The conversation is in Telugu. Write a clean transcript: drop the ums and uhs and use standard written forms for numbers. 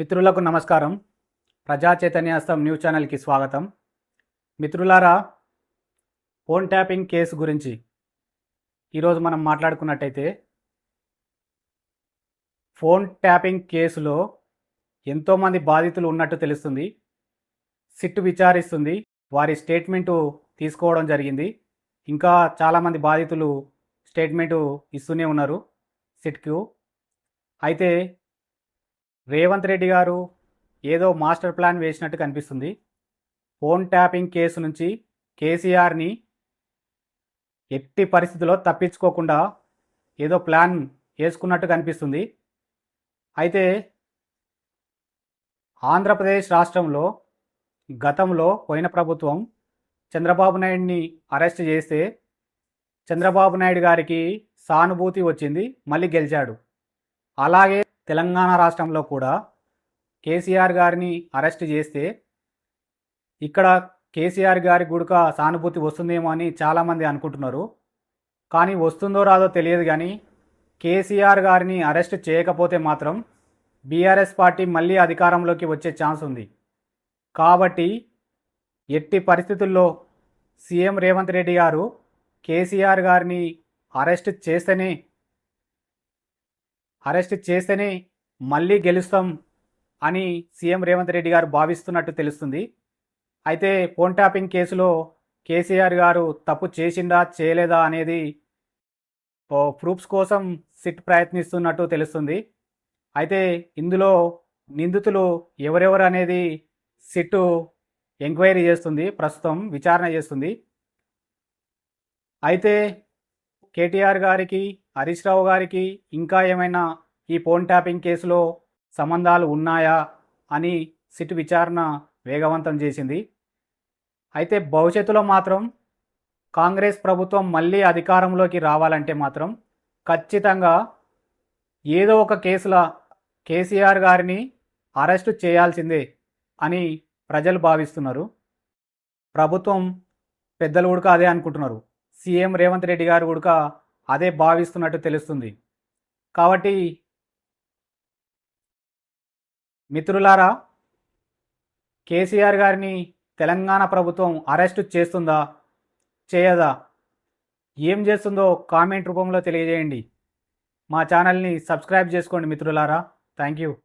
మిత్రులకు నమస్కారం. ప్రజా చైతన్యాస్తం న్యూస్ ఛానల్కి స్వాగతం. మిత్రులారా, ఫోన్ ట్యాపింగ్ కేసు గురించి ఈరోజు మనం మాట్లాడుకున్నట్టయితే, ఫోన్ ట్యాపింగ్ కేసులో ఎంతోమంది బాధితులు ఉన్నట్టు తెలుస్తుంది. సిట్ విచారిస్తుంది, వారి స్టేట్మెంటు తీసుకోవడం జరిగింది. ఇంకా చాలామంది బాధితులు స్టేట్మెంటు ఇస్తూనే ఉన్నారు సిట్కు. అయితే రేవంత్ రెడ్డి గారు ఏదో మాస్టర్ ప్లాన్ వేసినట్టు కనిపిస్తుంది. ఫోన్ ట్యాపింగ్ కేసు నుంచి కేసీఆర్ని ఎట్టి పరిస్థితుల్లో తప్పించుకోకుండా ఏదో ప్లాన్ వేసుకున్నట్టు కనిపిస్తుంది. అయితే ఆంధ్రప్రదేశ్ రాష్ట్రంలో గతంలో పోయిన ప్రభుత్వం చంద్రబాబు నాయుడిని అరెస్ట్ చేస్తే చంద్రబాబు నాయుడు గారికి సానుభూతి వచ్చింది, మళ్ళీ గెలిచాడు. అలాగే తెలంగాణ రాష్ట్రంలో కూడా కేసీఆర్ గారిని అరెస్ట్ చేస్తే ఇక్కడ కేసీఆర్ గారి గుడక సానుభూతి వస్తుందేమో అని చాలామంది అనుకుంటున్నారు. కానీ వస్తుందో రాదో తెలియదు. కానీ కేసీఆర్ గారిని అరెస్ట్ చేయకపోతే మాత్రం బీఆర్ఎస్ పార్టీ మళ్ళీ అధికారంలోకి వచ్చే ఛాన్స్ ఉంది. కాబట్టి ఎట్టి పరిస్థితుల్లో సీఎం రేవంత్ రెడ్డి గారు కేసీఆర్ గారిని అరెస్ట్ చేస్తేనే మళ్ళీ గెలుస్తాం అని సీఎం రేవంత్ రెడ్డి గారు భావిస్తున్నట్టు తెలుస్తుంది. అయితే ఫోన్ ట్యాపింగ్ కేసులో కేసీఆర్ గారు తప్పు చేసిందా చేయలేదా అనేది ప్రూఫ్స్ కోసం సిట్ ప్రయత్నిస్తున్నట్టు తెలుస్తుంది. అయితే ఇందులో నిందితులు ఎవరెవరు అనేది సిట్ ఎంక్వైరీ చేస్తుంది, ప్రస్తుతం విచారణ చేస్తుంది. అయితే కేటీఆర్ గారికి, హరీష్ రావు గారికి ఇంకా ఏమైనా ఈ ఫోన్ ట్యాపింగ్ కేసులో సంబంధాలు ఉన్నాయా అని సిట్ విచారణ వేగవంతం చేసింది. అయితే భవిష్యత్తులో మాత్రం కాంగ్రెస్ ప్రభుత్వం మళ్ళీ అధికారంలోకి రావాలంటే మాత్రం ఖచ్చితంగా ఏదో ఒక కేసులో కేసీఆర్ గారిని అరెస్టు చేయాల్సిందే అని ప్రజలు భావిస్తున్నారు. ప్రభుత్వం పెద్దలు ఉడక అదే అనుకుంటున్నారు. సీఎం రేవంత్ రెడ్డి గారు ఉడక అదే భావిస్తున్నట్టు తెలుస్తుంది. కాబట్టి మిత్రులారా, కేసీఆర్ గారిని తెలంగాణ ప్రభుత్వం అరెస్టు చేస్తుందా చేయదా, ఏం చేస్తుందో కామెంట్ రూపంలో తెలియజేయండి. మా ఛానల్ని సబ్స్క్రైబ్ చేసుకోండి మిత్రులారా. Thank you.